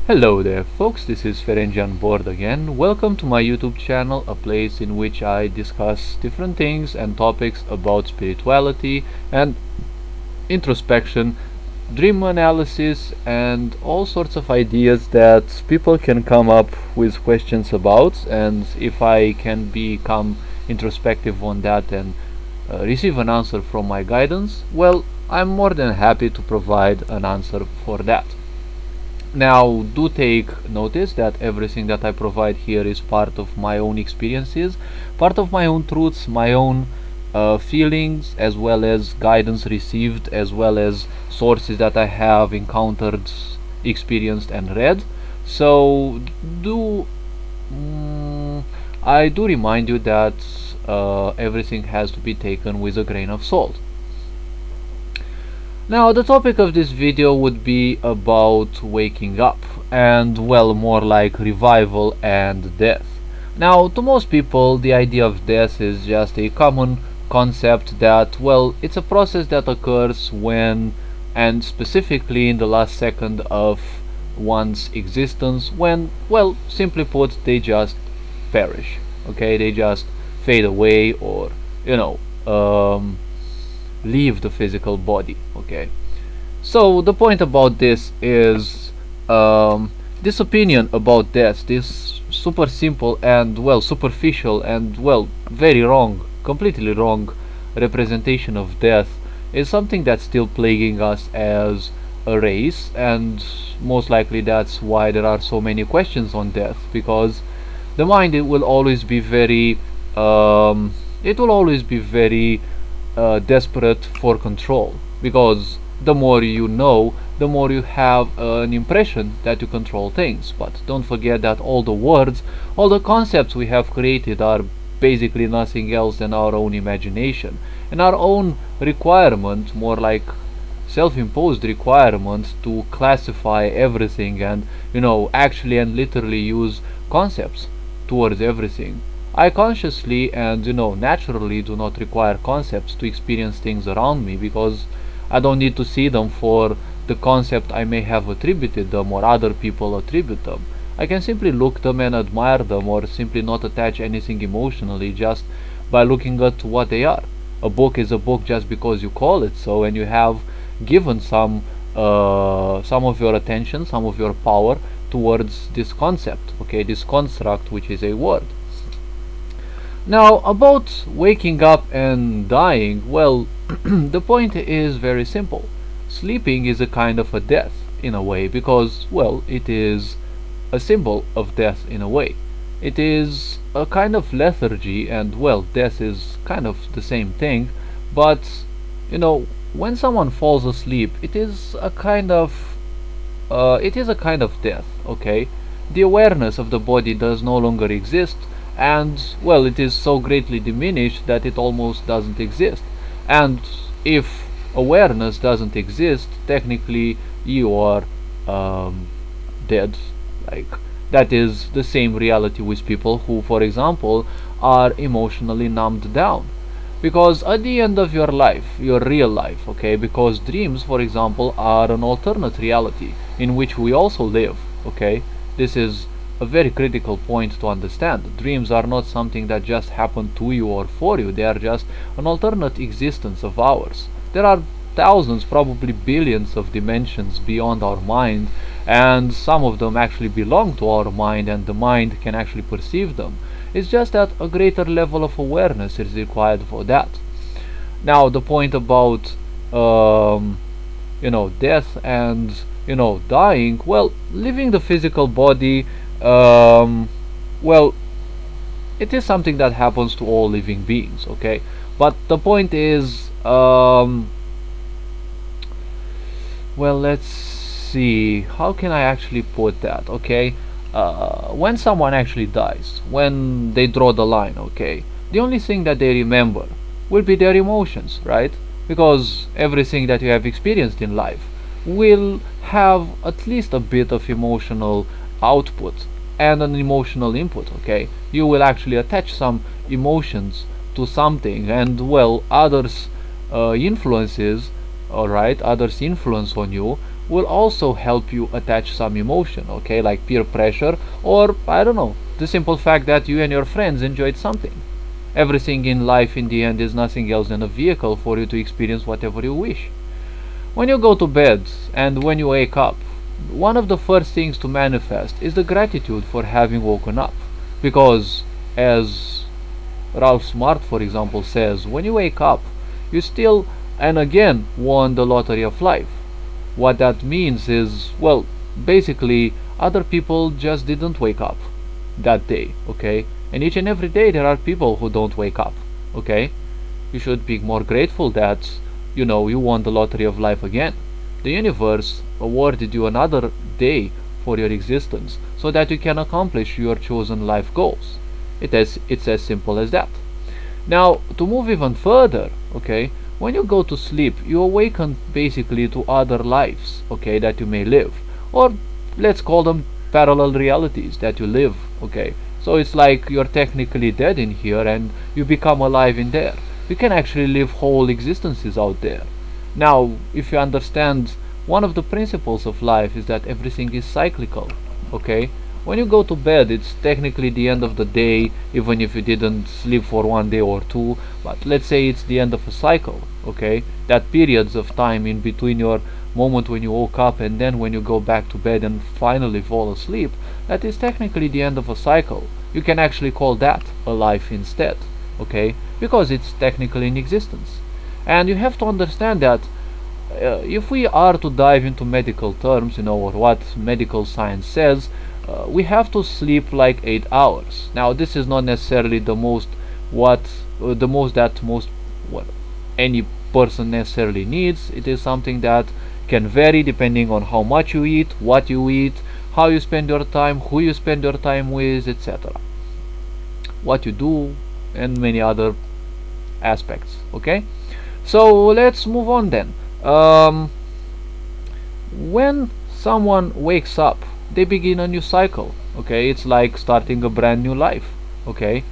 Hello there folks, this is Ferengi on board again. Welcome to my YouTube channel, a place in which I discuss different things and topics about spirituality and introspection, dream analysis, and all sorts of ideas that people can come up with questions about. And if I can become introspective on that and receive an answer from my guidance, well, I'm more than happy to provide an answer for that. Now, do take notice that everything that I provide here is part of my own experiences, part of my own truths, my own feelings, as well as guidance received, as well as sources that I have encountered, experienced, and read. So, do I do remind you that everything has to be taken with a grain of salt. Now, the topic of this video would be about waking up, and well, more like revival and death. Now, to most people, the idea of death is just a common concept that, well, it's a process that occurs when, and specifically in the last second of one's existence, when, well, simply put, they just perish. Okay, they just fade away, or, you know, leave the physical body. Okay, so the point about this is this opinion about death, this super simple and well superficial and well very wrong, completely wrong representation of death, is something that's still plaguing us as a race, and most likely that's why there are so many questions on death, because the mind, it will always be very desperate for control, because the more you know, the more you have an impression that you control things. But don't forget that all the words, all the concepts we have created are basically nothing else than our own imagination and our own requirement, more like self-imposed requirement to classify everything and actually and literally use concepts towards everything. I consciously and naturally do not require concepts to experience things around me, because I don't need to see them for the concept I may have attributed them or other people attribute them. I can simply look them and admire them, or simply not attach anything emotionally just by looking at what they are. A book is a book just because you call it so, and you have given some of your attention, some of your power towards this concept, okay, this construct, which is a word. Now, about waking up and dying, well, the point is very simple. Sleeping is a kind of a death, in a way, because, well, it is a symbol of death in a way. It is a kind of lethargy, and, well, death is kind of the same thing, but, when someone falls asleep, it is a kind of death, okay? The awareness of the body does no longer exist, and well, it is so greatly diminished that it almost doesn't exist. And if awareness doesn't exist, technically you are dead. Like, that is the same reality with people who, for example, are emotionally numbed down. Because at the end of your life, your real life, okay, because dreams, for example, are an alternate reality in which we also live, okay? This is a very critical point to understand. Dreams are not something that just happen to you or for you. They are just an alternate existence of ours. There are thousands, probably billions of dimensions beyond our mind, and some of them actually belong to our mind, and the mind can actually perceive them. It's just that a greater level of awareness is required for that. Now, the point about death and dying, well, leaving the physical body, well, it is something that happens to all living beings, okay? But the point is, well, let's see, how can I actually put that, okay? When someone actually dies, when they draw the line, okay, the only thing that they remember will be their emotions, right? Because everything that you have experienced in life will have at least a bit of emotional output and an emotional input, okay? You will actually attach some emotions to something, and well, others influences, alright, others influence on you will also help you attach some emotion, okay, like peer pressure, or I don't know, the simple fact that you and your friends enjoyed something. Everything in life in the end is nothing else than a vehicle for you to experience whatever you wish. When you go to bed and when you wake up, one of the first things to manifest is the gratitude for having woken up. Because, as Ralph Smart, for example, says, when you wake up, you still and again won the lottery of life. What that means is, well, basically, other people just didn't wake up that day, okay? And each and every day there are people who don't wake up, okay? You should be more grateful that, you won the lottery of life again. The universe awarded you another day for your existence so that you can accomplish your chosen life goals. It's as simple as that. Now, to move even further, okay, when you go to sleep, you awaken basically to other lives, okay, that you may live. Or let's call them parallel realities that you live, okay. So it's like you're technically dead in here and you become alive in there. You can actually live whole existences out there. Now, if you understand, one of the principles of life is that everything is cyclical, okay? When you go to bed, it's technically the end of the day, even if you didn't sleep for one day or two, but let's say it's the end of a cycle, okay? That periods of time in between your moment when you woke up and then when you go back to bed and finally fall asleep, that is technically the end of a cycle. You can actually call that a life instead, okay? Because it's technically in existence. And you have to understand that if we are to dive into medical terms, or what medical science says, we have to sleep like 8 hours. Now, this is not necessarily the most what any person necessarily needs. It is something that can vary depending on how much you eat, what you eat, how you spend your time, who you spend your time with, etc. What you do, and many other aspects. Okay, so let's move on then. When someone wakes up, they begin a new cycle, okay? It's like starting a brand new life, okay?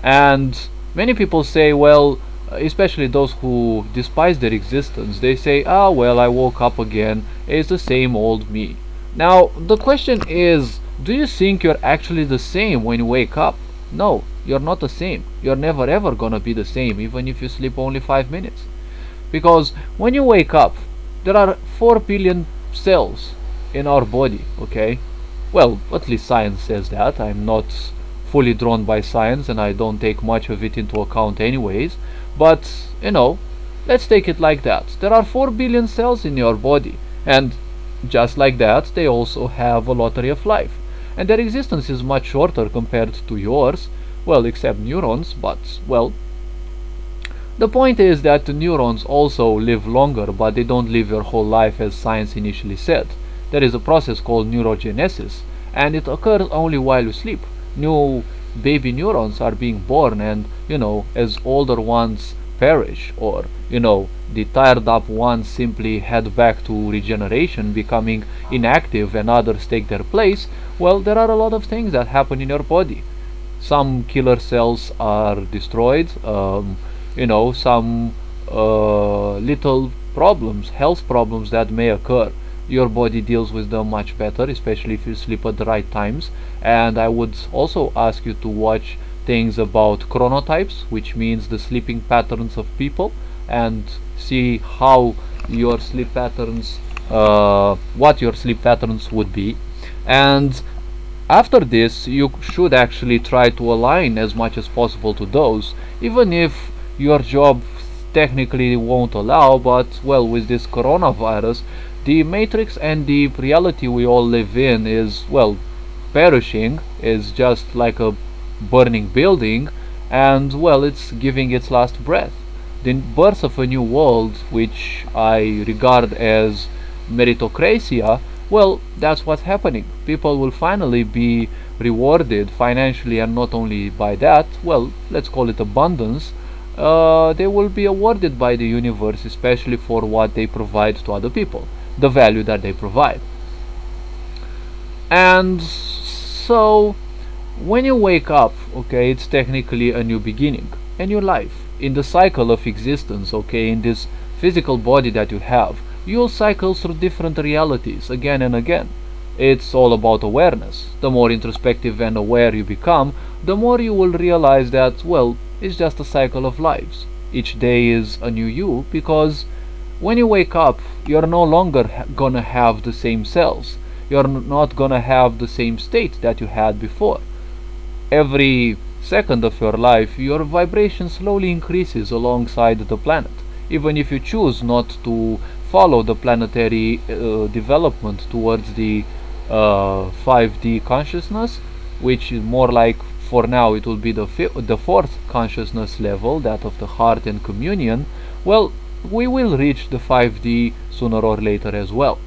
And many people say, well, especially those who despise their existence, they say, ah, well, I woke up again, it's the same old me. Now, the question is, do you think you're actually the same when you wake up? No, you're not the same. You're never ever gonna be the same, even if you sleep only 5 minutes. Because when you wake up, there are 4 billion cells in our body, okay? Well, at least science says that. I'm not fully drawn by science and I don't take much of it into account anyways. But, let's take it like that. There are 4 billion cells in your body. And just like that, they also have a lottery of life. And their existence is much shorter compared to yours. Well, except neurons, but, well, the point is that the neurons also live longer, but they don't live your whole life as science initially said. There is a process called neurogenesis, and it occurs only while you sleep. New baby neurons are being born, and, as older ones perish, or, the tired up ones simply head back to regeneration, becoming inactive, and others take their place, well, there are a lot of things that happen in your body. Some killer cells are destroyed, some little problems, health problems that may occur. Your body deals with them much better, especially if you sleep at the right times. And I would also ask you to watch things about chronotypes, which means the sleeping patterns of people, and see how your sleep patterns, what your sleep patterns would be. And after this, you should actually try to align as much as possible to those, even if your job technically won't allow. But, well, with this coronavirus, the matrix and the reality we all live in is, well, perishing, is just like a burning building, and, well, it's giving its last breath. The birth of a new world, which I regard as meritocracia, well, that's what's happening. People will finally be rewarded financially, and not only by that, well, let's call it abundance. They will be awarded by the universe, especially for what they provide to other people, the value that they provide. And so, when you wake up, okay, it's technically a new beginning, a new life in the cycle of existence, okay, in this physical body that you have. you'll cycle through different realities again and again. It's all about awareness. The more introspective and aware you become, the more you will realize that, well, it's just a cycle of lives. Each day is a new you, because when you wake up, you're no longer gonna have the same cells. You're not gonna have the same state that you had before. Every second of your life, your vibration slowly increases alongside the planet. Even if you choose not to follow the planetary development towards the 5D consciousness, which is more like, for now, it will be the fourth consciousness level, that of the heart and communion. Well, we will reach the 5D sooner or later as well.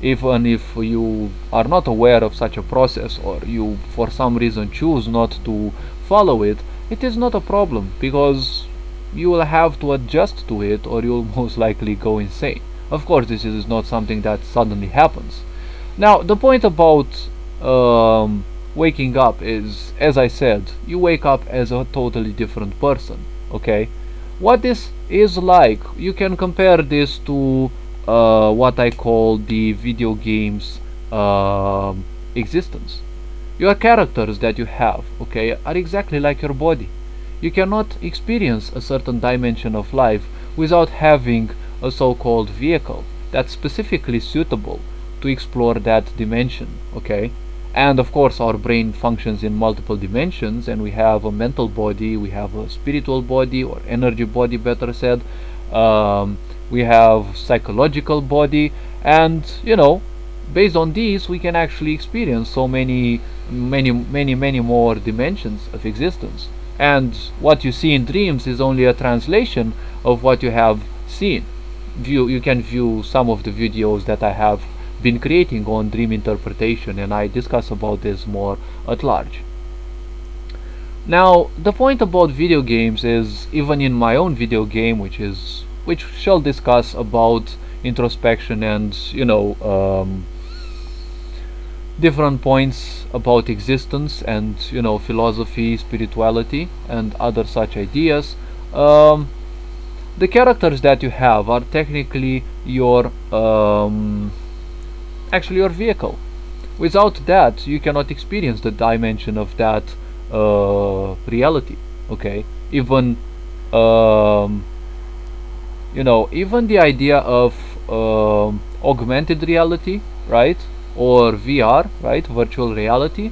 Even if you are not aware of such a process, or you for some reason choose not to follow it, it is not a problem, because you will have to adjust to it, or you'll most likely go insane. Of course, this is not something that suddenly happens. Now, the point about waking up is, as I said, you wake up as a totally different person. Okay, what this is like, you can compare this to what I call the video games existence. Your characters that you have, okay, are exactly like your body. You cannot experience a certain dimension of life without having a so-called vehicle that's specifically suitable to explore that dimension, okay? And of course, our brain functions in multiple dimensions, and we have a mental body, we have a spiritual body, or energy body, better said. We have psychological body, and based on these, we can actually experience so many more dimensions of existence. And what you see in dreams is only a translation of what you have seen. You can view some of the videos that I have been creating on dream interpretation, and I discuss about this more at large. Now, the point about video games is, even in my own video game, which shall discuss about introspection and different points about existence and philosophy, spirituality, and other such ideas. The characters that you have are technically your actually your vehicle. Without that, you cannot experience the dimension of that reality. Okay, even even the idea of augmented reality, right, or VR, right, virtual reality,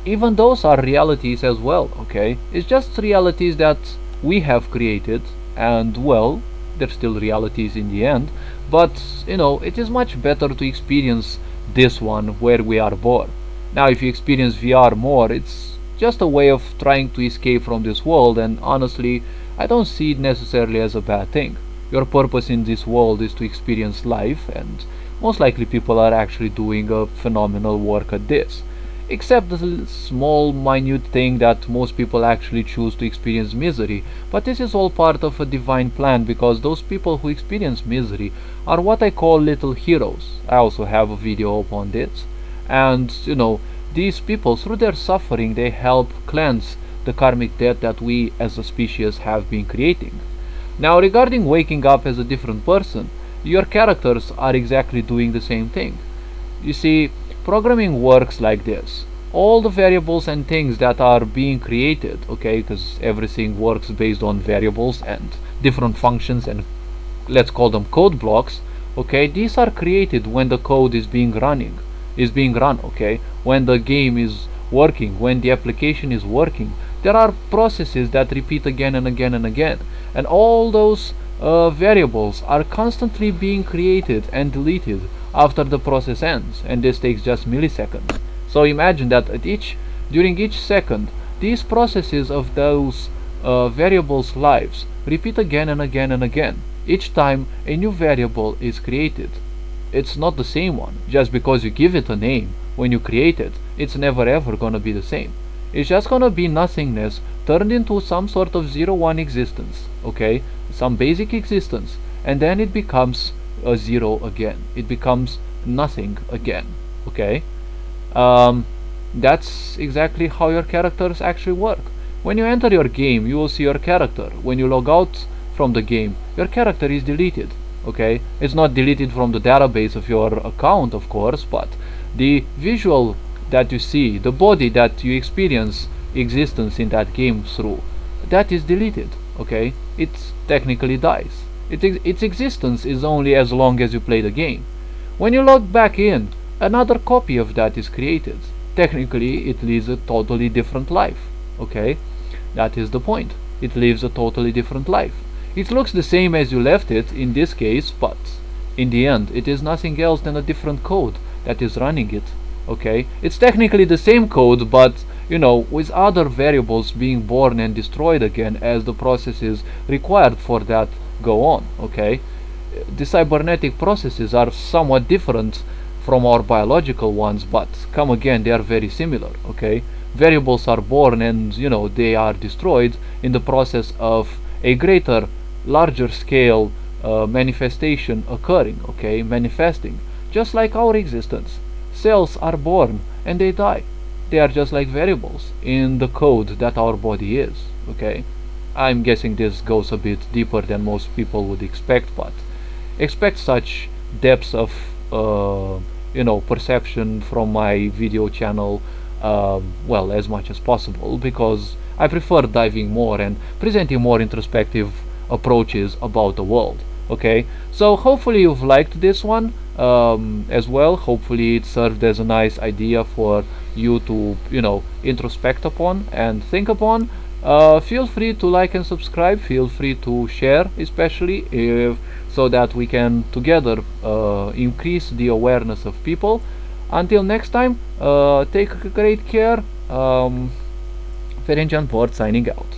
even those are realities as well. Okay, it's just realities that we have created, and well, they're still realities in the end, but it is much better to experience this one where we are born. Now, if you experience VR more, it's just a way of trying to escape from this world, and honestly, I don't see it necessarily as a bad thing. Your purpose in this world is to experience life, and most likely people are actually doing a phenomenal work at this. Except the small, minute thing that most people actually choose to experience misery. But this is all part of a divine plan, because those people who experience misery are what I call little heroes. I also have a video upon this. And, these people, through their suffering, they help cleanse the karmic debt that we as a species have been creating. Now, regarding waking up as a different person, your characters are exactly doing the same thing. You see, programming works like this. All the variables and things that are being created, okay, because everything works based on variables and different functions, and let's call them code blocks, okay, these are created when the code is being run, okay, when the game is working, when the application is working. There are processes that repeat again and again and again, and all those variables are constantly being created and deleted after the process ends, and this takes just milliseconds. So imagine that during each second, these processes of those variables' lives repeat again and again and again. Each time a new variable is created. It's not the same one. Just because you give it a name when you create it, it's never ever gonna be the same. It's just gonna be nothingness turned into some sort of 0-1 existence, okay? Some basic existence, and then it becomes a zero again. It becomes nothing again, okay? That's exactly how your characters actually work. When you enter your game, you will see your character. When you log out from the game, your character is deleted. Okay, it's not deleted from the database of your account, of course, but the visual that you see, the body that you experience existence in that game through, that is deleted. Okay, it technically dies. Its existence is only as long as you play the game. When you log back in, another copy of that is created. Technically, it lives a totally different life. Okay, that is the point. It lives a totally different life. It looks the same as you left it in this case, but in the end, it is nothing else than a different code that is running it. Okay, it's technically the same code, but with other variables being born and destroyed again as the processes required for that go on. Okay, the cybernetic processes are somewhat different from our biological ones, but come again, they are very similar. Okay, variables are born and they are destroyed in the process of a greater, larger scale manifestation occurring. Okay, manifesting just like our existence. Cells are born and they die. They are just like variables in the code that our body is. Okay, I'm guessing this goes a bit deeper than most people would expect, but expect such depths of perception from my video channel, well, as much as possible, because I prefer diving more and presenting more introspective approaches about the world. Okay, so hopefully you've liked this one as well. Hopefully it served as a nice idea for you to introspect upon and think upon. Feel free to like and subscribe. Feel free to share, especially if so that we can together increase the awareness of people. Until next time, take great care. Ferenc Port signing out.